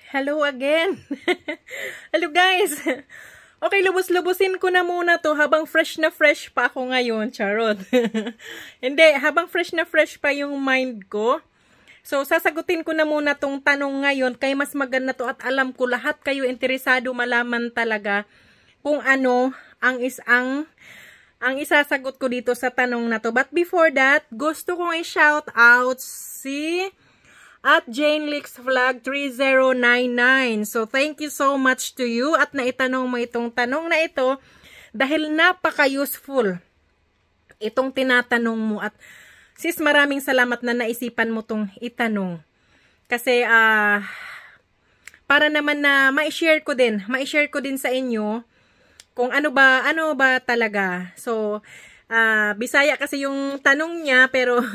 Hello again. Hello guys. Okay, lubos-lubusin ko na muna to habang fresh na fresh pa ako ngayon. Charot. Hindi, habang fresh na fresh pa yung mind ko. So, sasagutin ko na muna tong tanong ngayon kaya mas maganda to at alam ko lahat kayo interesado malaman talaga kung ano ang isasagot ko dito sa tanong na to. But before that, gusto kong i-shout out si at Jane Leaks Vlog 3099. So, thank you so much to you at naitanong mo itong tanong na ito dahil napaka-useful itong tinatanong mo at sis, maraming salamat na naisipan mo itong itanong. Kasi, para naman na ma-share ko din sa inyo kung ano ba talaga. So, Bisaya kasi yung tanong niya, pero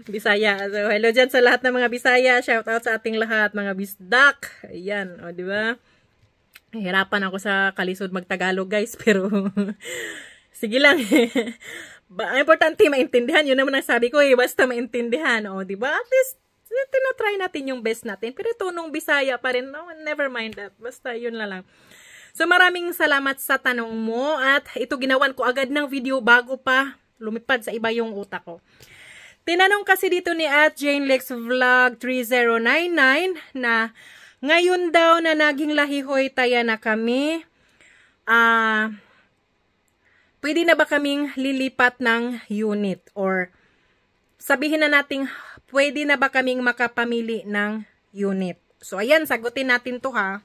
Bisaya. So, hello dyan sa lahat ng mga Bisaya. Shout out sa ating lahat, mga bisdak. Ayan, o, diba? Hirapan ako sa kalisod magtagalog, guys, pero sige lang. Importante maintindihan. Yun naman ang sabi ko, basta maintindihan. O, diba? At least, tinatry natin yung best natin. Pero tunong Bisaya pa rin. No, never mind that. Basta yun lang. So, maraming salamat sa tanong mo at ito ginawan ko agad ng video bago pa lumipad sa iba yung utak ko. Tinanong kasi dito ni at Jane Leaks Vlog 3099 na ngayon daw na naging lahihoy taya na kami, pwede na ba kaming lilipat ng unit? Or sabihin na natin, pwede na ba kaming makapamili ng unit? So, ayan, sagutin natin to ha.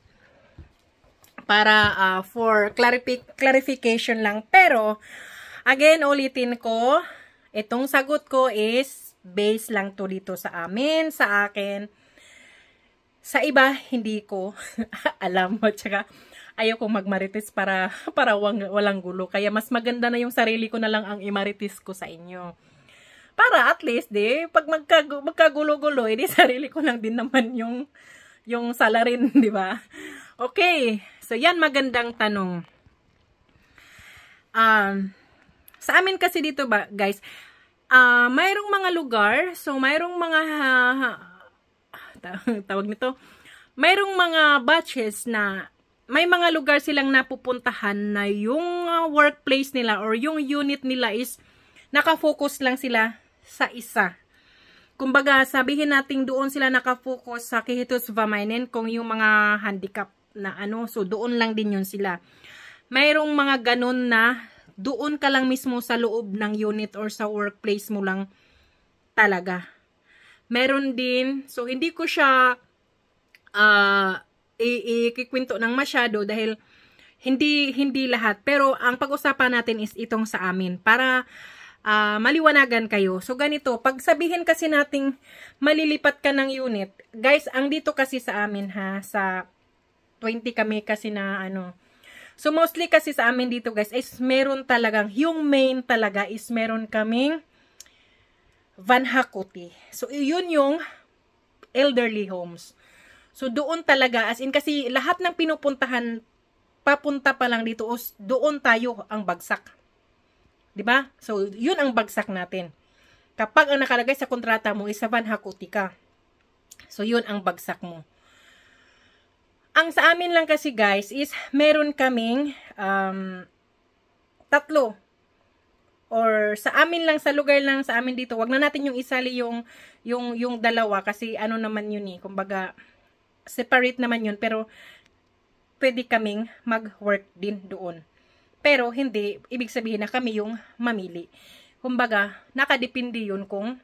Para for clarification lang. Pero, again, ulitin ko, itong sagot ko is based lang to dito sa amin, sa akin. Sa iba, hindi ko alam mo. Tsaka, ayaw kong magmarites para walang gulo. Kaya, mas maganda na yung sarili ko na lang ang imarites ko sa inyo. Para at least, pag magkagulo-gulo, edi sarili ko lang din naman yung salarin, di ba? Okay. So, yan magandang tanong. Sa amin kasi dito ba, guys, mayroong mga lugar, so mayroong mga, tawag nito, mayroong mga batches na, may mga lugar silang napupuntahan na yung workplace nila or yung unit nila is, nakafocus lang sila sa isa. Kumbaga, sabihin natin doon sila nakafocus sa Kihitos Vamainen kung yung mga handicap na so doon lang din yun sila. Mayroong mga ganun na doon ka lang mismo sa loob ng unit or sa workplace mo lang talaga. Meron din, so hindi ko siya ikikwento ng masyado dahil hindi lahat. Pero ang pag-usapan natin is itong sa amin para maliwanagan kayo. So ganito, pag sabihin kasi nating malilipat ka ng unit, guys, ang dito kasi sa amin ha, sa 20 kami kasi na So, mostly kasi sa amin dito guys, is meron talagang, yung main talaga is meron kaming Vanhakuti. So, yun yung elderly homes. So, doon talaga, as in kasi lahat ng pinupuntahan, papunta pa lang dito, doon tayo ang bagsak. Diba? So, yun ang bagsak natin. Kapag ang nakalagay sa kontrata mo is sa Vanhakuti ka. So, yun ang bagsak mo. Ang sa amin lang kasi guys is meron kaming tatlo. Or sa amin lang, sa lugar lang sa amin dito. Wag na natin yung isali yung dalawa kasi ano naman yun kumbaga separate naman yun pero pwede kaming mag-work din doon. Pero hindi ibig sabihin na kami yung mamili. Kumbaga nakadepende yun kung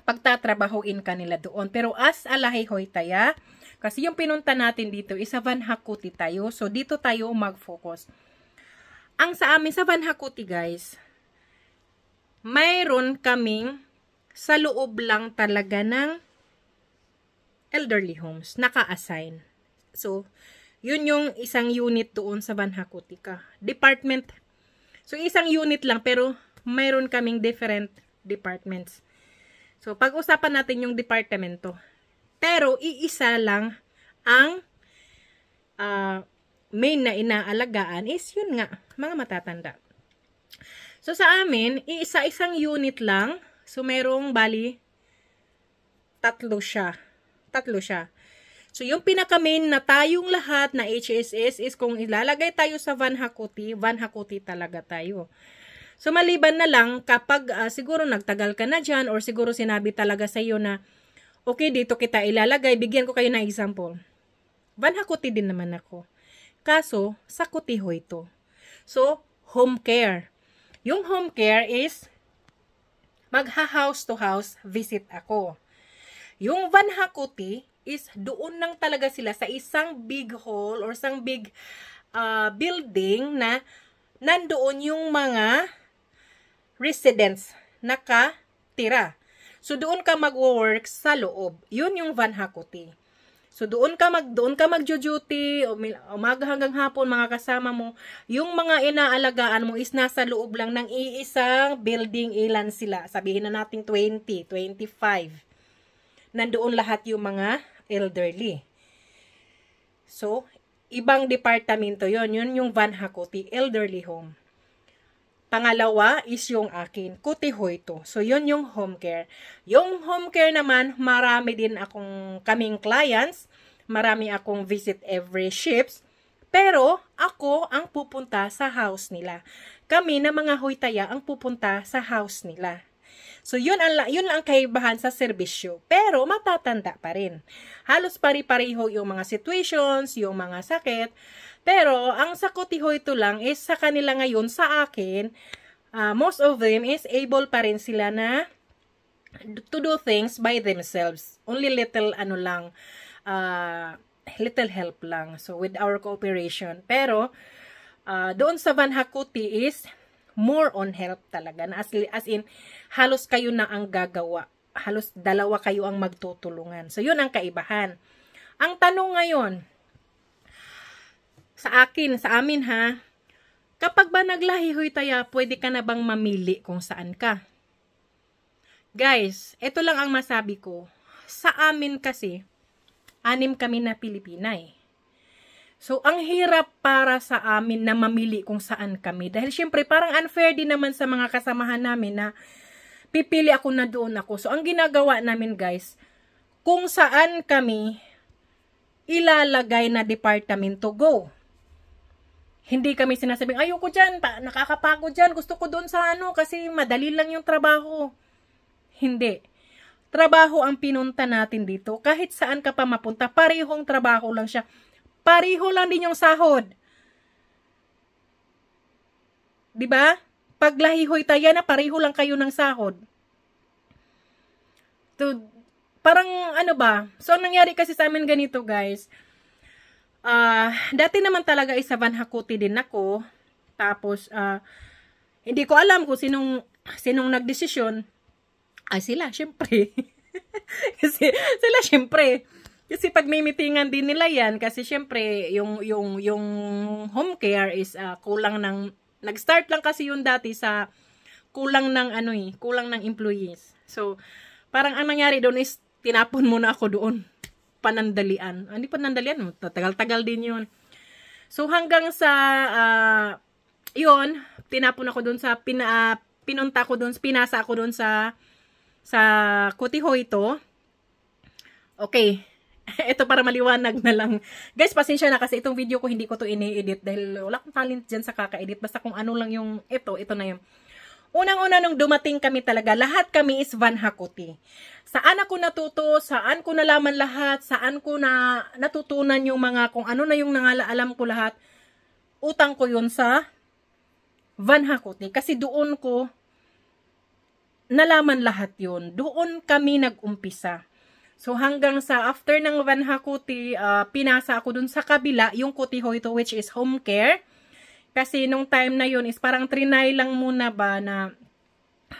pagtatrabahuin ka nila doon. Pero as alahihoy taya, kasi yung pinunta natin dito is sa Vanhakuti tayo. So, dito tayo mag-focus. Ang sa amin sa Vanhakuti, guys, mayroon kaming sa loob lang talaga ng elderly homes, naka-assign. So, yun yung isang unit doon sa Vanhakuti ka. Department. So, isang unit lang, pero mayroon kaming different departments. So, pag-usapan natin yung departamento. Pero, iisa lang ang main na inaalagaan is yun nga, mga matatanda. So, sa amin, isang unit lang. So, merong bali, tatlo siya. tatlo siya. So, yung pinaka-main na tayong lahat na HSS is kung ilalagay tayo sa Van Hakuti talaga tayo. So, maliban na lang kapag siguro nagtagal ka na dyan or siguro sinabi talaga sa iyo na okay, dito kita ilalagay. Bigyan ko kayo ng example. Van Hakuti din naman ako. Kaso, sa Kutihoy to. So, home care. Yung home care is magha-house to house visit ako. Yung Van Hakuti is doon lang talaga sila sa isang big hall or isang big building na nandoon yung mga residents nakatira. So doon ka mag-work sa loob. Yun yung Van Hakuti. So doon ka mag-duty umaga hanggang hapon mga kasama mo. Yung mga inaalagaan mo is nasa loob lang ng iisang building. Ilan sila? Sabihin na natin 20, 25. Nandoon lahat yung mga elderly. So, ibang departamento yon. Yun yung Van Hakuti, elderly home. Pangalawa is yung akin, Kutihoy to. So, yun yung home care. Yung home care naman, marami din kaming clients. Marami akong visit every shifts. Pero, ako ang pupunta sa house nila. Kami na mga hoytaya ang pupunta sa house nila. So, yun ang kaibahan sa serbisyo. Pero, matatanda pa rin. Halos pari-pareho yung mga situations, yung mga sakit. Pero, ang sa Kutihoy to lang is sa kanila ngayon, sa akin, most of them is able pa rin sila na to do things by themselves. Only little, little help lang. So, with our cooperation. Pero, doon sa Van Hakuti is more on help talaga. As in, halos kayo na ang gagawa. Halos dalawa kayo ang magtutulungan. So, yun ang kaibahan. Ang tanong ngayon, sa amin ha, kapag ba naglahi taya, pwede ka na bang mamili kung saan ka? Guys, ito lang ang masabi ko. Sa amin kasi, 6 kami na Pilipinay. So, ang hirap para sa amin na mamili kung saan kami. Dahil syempre, parang unfair din naman sa mga kasamahan namin na pipili ako na doon ako. So, ang ginagawa namin guys, kung saan kami ilalagay na department to go. Hindi kami sinasabing, ayoko dyan, nakakapagod dyan, gusto ko doon sa kasi madali lang yung trabaho. Hindi. Trabaho ang pinunta natin dito. Kahit saan ka pa mapunta, parehong trabaho lang siya. Pareho lang din yung sahod. 'Di ba? Pag lahihoy tayo na pareho lang kayo ng sahod. So, parang So, ang nangyari kasi sa amin ganito, guys. Dati naman talaga sa Van Hakuti din ako. Tapos, hindi ko alam kung sinong nagdesisyon. Sila, syempre. sila, syempre. Kasi pag may meetingan din nila yan, kasi syempre, yung home care is kulang ng, nag-start lang kasi yun dati sa kulang ng kulang ng employees. So, parang ang nangyari doon is, tinapon muna ako doon. Panandalian. Hindi panandalian, tagal-tagal din yun. So, hanggang sa, yun, tinapon ako doon sa, pinunta ko doon, pinasa ako doon sa Kutihoy to. Okay. Ito para maliwanag na lang. Guys, pasensya na kasi itong video ko hindi ko to ini-edit dahil wala akong talent dyan sa kaka-edit. Basta kung ano lang yung ito na yung. Unang-una nung dumating kami talaga, lahat kami is Van Hakuti. Saan ako natuto, saan ko nalaman lahat, saan ko na natutunan yung mga, kung ano na yung alam ko lahat, utang ko yun sa Van Hakuti. Kasi doon ko nalaman lahat yun. Doon kami nag-umpisa. So, hanggang sa after ng Van Hakuti, pinasa ako dun sa kabila, yung Kutihoy to, which is home care. Kasi nung time na yun is parang trinay lang muna ba na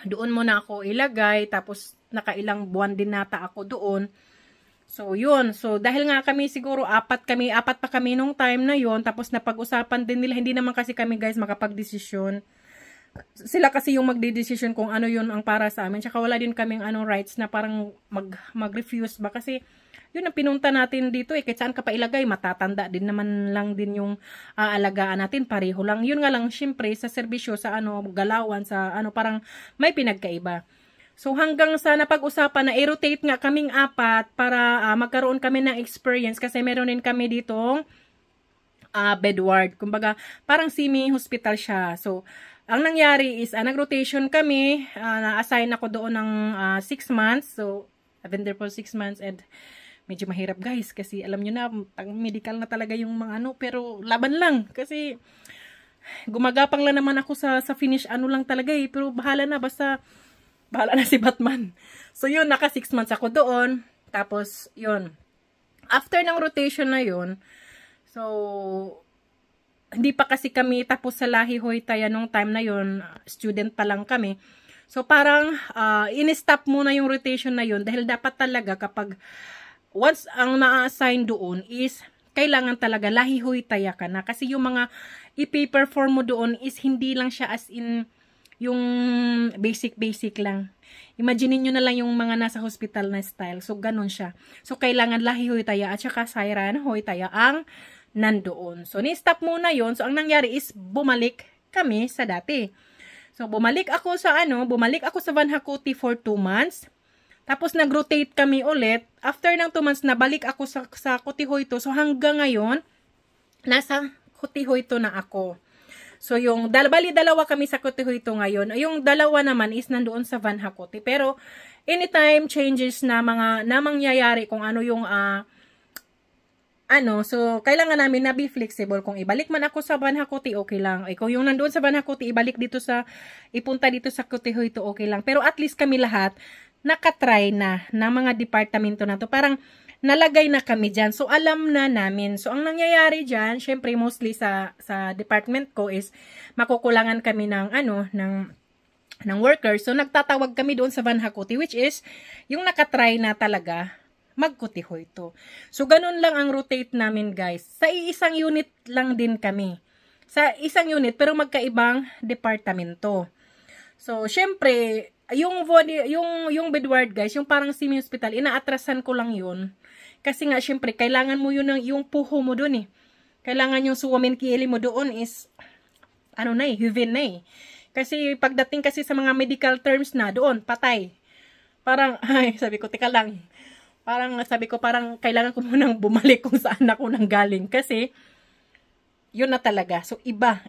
doon muna ako ilagay. Tapos, nakailang buwan din nata ako doon. So, yun. So, dahil nga kami siguro, apat pa kami nung time na yun. Tapos, napag-usapan din nila. Hindi naman kasi kami guys makapag-desisyon. Sila kasi yung magdedesisyon kung ano yun ang para sa amin. Tsaka wala din kaming rights na parang mag-refuse ba. Kasi yun ang pinunta natin dito kahit saan ka pa ilagay, matatanda din naman lang din yung alagaan natin. Pareho lang. Yun nga lang, syempre, sa serbisyo, sa galawan, sa parang may pinagkaiba. So hanggang sa napag-usapan na i-rotate nga kaming apat para magkaroon kami ng experience kasi meron din kami ditong bed ward. Kumbaga parang semi-hospital siya. So ang nangyari is nag-rotation kami, na-assign ako doon ng 6 months. So I've been there for 6 months and medyo mahirap guys kasi alam nyo na, medical na talaga yung mga pero laban lang kasi gumagapang lang naman ako sa finish lang talaga pero bahala na, basta bahala na si Batman. So yun, naka 6 months ako doon. Tapos yun, after ng rotation na yun, so hindi pa kasi kami tapos sa Lahi Hoy Taya nung time na yun, student pa lang kami. So parang in-stop muna yung rotation na yun dahil dapat talaga kapag once ang na-assign doon is kailangan talaga Lahi Hoy Taya ka na. Kasi yung mga i-perform mo doon is hindi lang siya as in yung basic lang. Imagine niyo na lang yung mga nasa hospital na style. So ganun siya. So kailangan Lahi Hoy Taya at saka Sairan Hoy Taya ang nandoon. So ni-stop muna yon. So ang nangyari is bumalik kami sa dati. So bumalik ako sa Van Hakuti for 2 months. Tapos nag-rotate kami ulit. After ng 2 months, nabalik ako sa Kutihoyto. So hanggang ngayon, nasa Kutihoyto na ako. So yung, dalawa kami sa Kutihoyto ngayon. Yung dalawa naman is nandoon sa Van Hakuti. Pero anytime changes na mangyayari kung ano yung, so kailangan namin na be flexible. Kung ibalik man ako sa Van Hakuti, okay lang. Kung yung nandoon sa Van Hakuti, ipunta dito sa Kutihoyto, okay lang. Pero at least kami lahat, nakatry na ng mga departamento na to. Parang nalagay na kami dyan. So, alam na namin. So, ang nangyayari dyan, syempre, mostly sa department ko is makukulangan kami ng workers. So, nagtatawag kami doon sa Van Hakuti, which is yung nakatry na talaga magkutihoyto. So, ganun lang ang rotate namin, guys. Sa isang unit lang din kami. Sa isang unit, pero magkaibang departamento. So, syempre, yung bed ward guys, yung parang semi-hospital, inaatrasan ko lang yun. Kasi nga, syempre, kailangan mo yun yung puho mo dun Kailangan yung suwamin kiili mo doon is, heaven na Kasi pagdating kasi sa mga medical terms na doon, patay. Parang, sabi ko, teka lang. Parang kailangan ko munang bumalik kung saan ako nang galing. Kasi, yun na talaga. So, iba,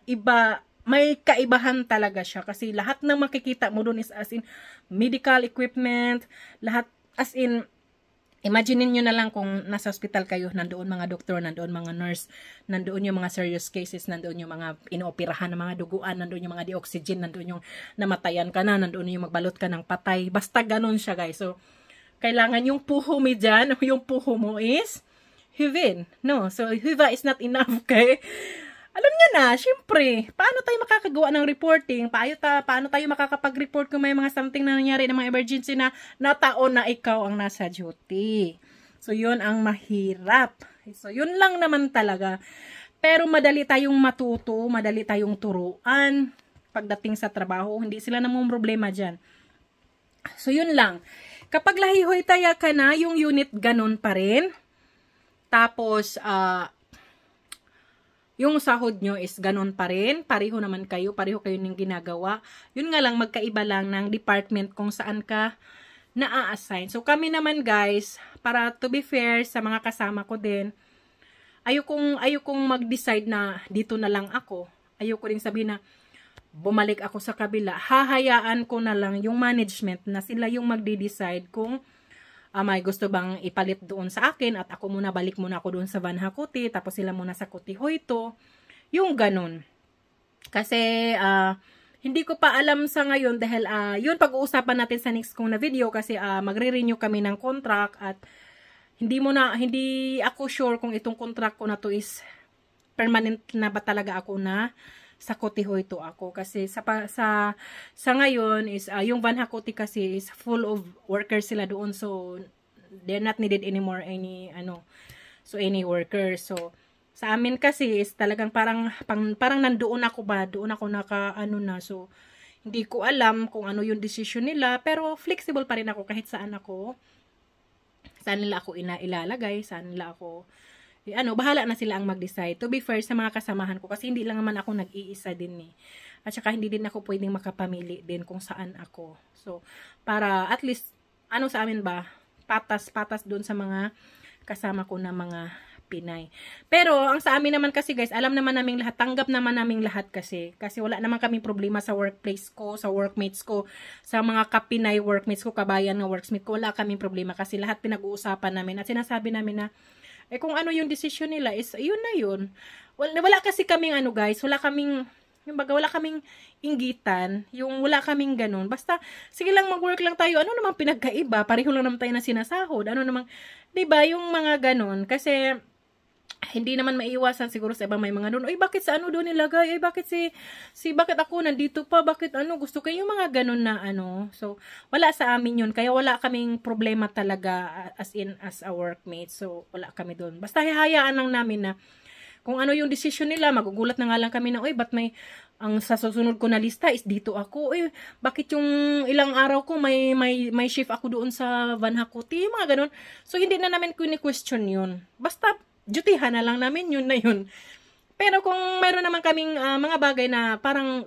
may kaibahan talaga siya kasi lahat ng makikita mo doon is as in medical equipment, lahat as in, imagine niyo na lang kung nasa hospital kayo, nandoon mga doktor, nandoon mga nurse, nandoon yung mga serious cases, nandoon yung mga inooperahan ng mga duguan, nandoon yung mga di-oxygen, nandoon yung namatayan ka na, nandoon yung magbalot ka ng patay, basta ganun siya guys. So, kailangan yung puho mo dyan, yung puho mo is heaven, no? So, hiva is not enough, okay? Alam niyo na, syempre, paano tayo makakagawa ng reporting? Paano tayo makakapag-report kung may mga something na nangyari ng mga emergency na nataon na ikaw ang nasa duty? So, yun ang mahirap. So, yun lang naman talaga. Pero madali tayong matuto, madali tayong turuan pagdating sa trabaho. Hindi sila namang problema dyan. So, yun lang. Kapag Lahi Hoy Taya ka na, yung unit ganun pa rin. Tapos, yung sahod nyo is ganun pa rin. Pareho naman kayo. Pareho kayo ng ginagawa. Yun nga lang, magkaiba lang ng department kung saan ka na-assign. So, kami naman guys, para to be fair sa mga kasama ko din, ayokong mag-decide na dito na lang ako. Ayoko rin sabihin na bumalik ako sa kabila. Hahayaan ko na lang yung management na sila yung magde-decide kung may gusto bang ipalit doon sa akin at ako muna, balik muna ako doon sa Van Hakuti, tapos sila muna sa Kutihoyto. Yung ganun. Kasi, hindi ko pa alam sa ngayon dahil, yun pag-uusapan natin sa next kong na video kasi magre-renew kami ng contract at hindi ako sure kung itong contract ko na to is permanent na ba talaga ako na sa Kutihoyto ako. Kasi sa ngayon is, yung Van Hakuti kasi is full of workers sila doon. So, they're not needed anymore any workers. So, sa amin kasi is talagang parang nandoon ako ba, doon ako na. So, hindi ko alam kung ano yung decision nila. Pero, flexible pa rin ako kahit saan nila ako ilalagay, saan nila ako bahala na sila ang mag-decide. To be fair sa mga kasamahan ko, kasi hindi lang naman ako nag-iisa din eh. At saka hindi din ako pwedeng makapamili din kung saan ako. So, para at least, sa amin ba, patas doon sa mga kasama ko na mga Pinay. Pero, ang sa amin naman kasi guys, alam naman naming lahat, tanggap naman naming lahat kasi. Kasi wala naman kaming problema sa workplace ko, sa workmates ko, sa mga kapinay workmates ko, kabayan na workmates ko, wala kaming problema kasi lahat pinag-uusapan namin at sinasabi namin na, kung ano yung decision nila is, yun na yun. Wala kasi kaming guys, wala kaming inggitan, yung wala kaming ganun. Basta, sige lang mag-work lang tayo, ano namang pinagkaiba, pareho lang naman tayo na sinasahod, ano namang, diba, yung mga ganun, kasi, hindi naman maiwasan siguro sa iba may mga doon, bakit sa doon nilagay, bakit bakit ako nandito pa, bakit gusto ko yung mga ganun na so, wala sa amin yun, kaya wala kaming problema talaga as a workmate, so, wala kami doon, basta hihayaan lang namin na, kung ano yung decision nila, magugulat na nga lang kami na, ba't may, ang sa susunod ko na lista is dito ako, bakit yung ilang araw ko may shift ako doon sa Van Hakuti, yung mga ganun, so, hindi na namin question yun, basta, dutihan na lang namin yun na yun. Pero kung mayroon naman kaming mga bagay na parang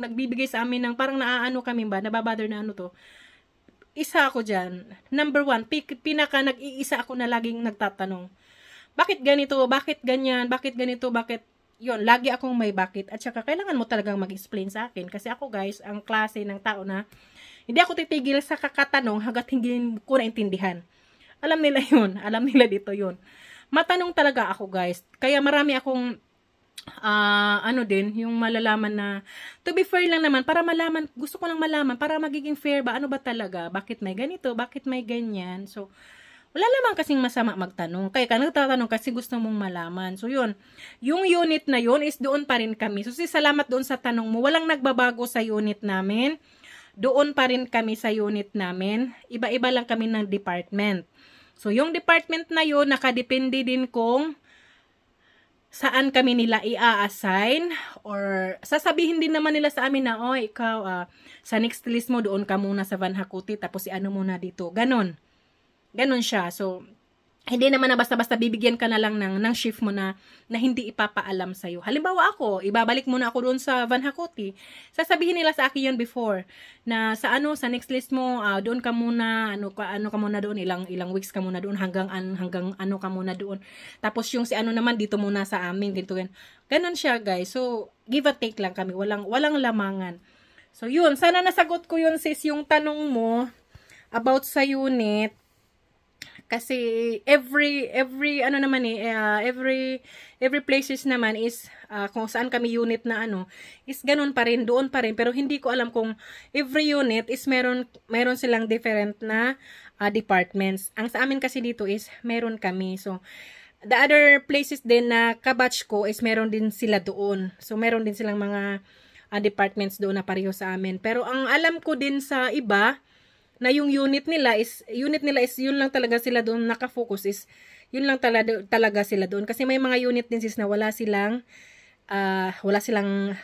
nagbibigay sa amin ng parang naaano kami ba, nababother na to, isa ako dyan. Number 1, pinaka nag-iisa ako na laging nagtatanong. Bakit ganito? Bakit ganyan? Bakit ganito? Bakit yun? Lagi akong may bakit. At saka kailangan mo talagang mag-explain sa akin. Kasi ako guys, ang klase ng tao na hindi ako titigil sa kakatanong hanggat hindi ko naintindihan. Alam nila yun. Alam nila dito yun. Matanong talaga ako guys. Kaya marami akong yung malalaman na to be fair lang naman para malaman, gusto ko lang malaman para magiging fair ba, ano ba talaga, bakit may ganito, bakit may ganyan. So wala naman kasing masama magtanong. Kaya ka nagtatanong kasi gusto mong malaman. So yun, yung unit na yun is doon pa rin kami. So salamat doon sa tanong mo. Walang nagbabago sa unit namin. Doon pa rin kami sa unit namin. Iba-iba lang kami ng department. So, yung department na yun, nakadepende din kung saan kami nila i-assign or sasabihin din naman nila sa amin na, ikaw, sa next list mo, doon ka muna sa Van Hakuti, tapos muna dito. Ganon. Ganon siya. So, hindi naman na basta-basta bibigyan ka na lang ng shift mo na hindi ipapaalam sa'yo. Halimbawa ako, ibabalik muna ako doon sa Van Hakuti. Sasabihin nila sa akin yun before, na sa next list mo, doon ka muna, ano ka muna doon, ilang weeks ka muna doon, hanggang ka muna doon. Tapos yung naman, dito muna sa amin, ganito yan. Ganon siya guys. So, give or take lang kami, walang lamangan. So, yun, sana nasagot ko yun sis, yung tanong mo about sa unit. Kasi every places naman is kung saan kami unit na is ganun pa rin, doon pa rin, pero hindi ko alam kung every unit is meron silang different na departments. Ang sa amin kasi dito is meron kami. So the other places din na kabatch ko is meron din sila doon. So meron din silang mga departments doon na pareho sa amin. Pero ang alam ko din sa iba na yung unit nila is yun lang talaga sila doon nakafocus, is yun lang talaga sila doon, kasi may mga unit din sis na wala silang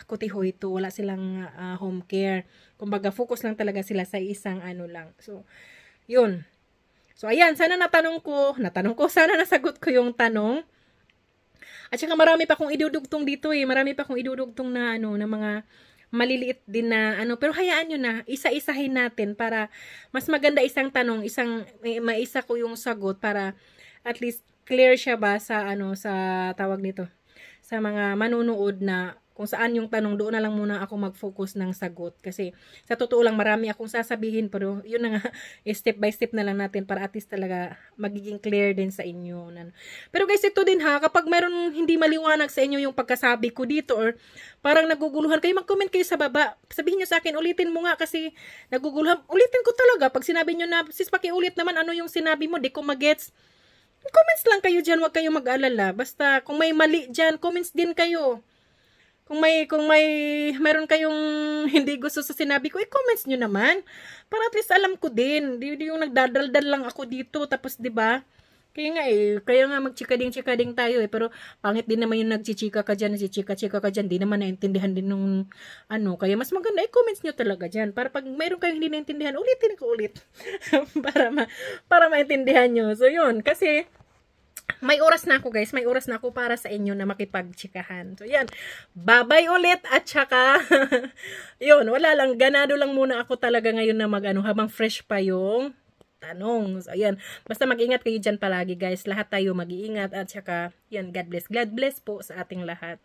kutihoito, wala silang home care, kumbaga focus lang talaga sila sa isang lang. So yun, so ayan, sana natanong ko, sana nasagot ko yung tanong. At saka marami pa akong idudugtong dito marami pa akong idudugtong na na mga maliliit din na pero hayaan nyo na, isa-isahin natin para mas maganda isang tanong, maisa ko yung sagot para at least clear siya ba sa sa tawag nito, sa mga manunood na kung saan yung tanong, doon na lang muna ako mag-focus ng sagot. Kasi sa totoo lang marami akong sasabihin, pero yun na nga, step by step na lang natin para at least talaga magiging clear din sa inyo. Pero guys, ito din kapag meron hindi maliwanag sa inyo yung pagkasabi ko dito or parang naguguluhan kayo, mag-comment kayo sa baba. Sabihin nyo sa akin, ulitin mo nga kasi naguguluhan. Ulitin ko talaga. Pag sinabi nyo na, sis, pakiulit naman ano yung sinabi mo, di ko magets. Comments lang kayo dyan, huwag kayo mag-alala. Basta kung may mali dyan, comments din kayo. Kung meron kayong hindi gusto sa sinabi ko, i-comments nyo naman. Para at least alam ko din. Di yung nagdadaldal lang ako dito. Tapos, di ba? Kaya nga magchikading tayo Pero pangit din naman yung nagchichika ka dyan, nagchichika-chika ka dyan. Di naman naintindihan din nung Kaya mas maganda, i-comments nyo talaga dyan. Para pag meron kayong hindi naintindihan, ulitin ko ulit. para maintindihan nyo. So, yun. Kasi, may oras na ako guys, may oras na ako para sa inyo na makipagtsikahan. So yan, babay ulit at saka, yun, wala lang, ganado lang muna ako talaga ngayon na mag-ano, habang fresh pa yung tanong. So yan, basta mag-ingat kayo dyan palagi guys, lahat tayo mag-iingat at saka, yan, God bless po sa ating lahat.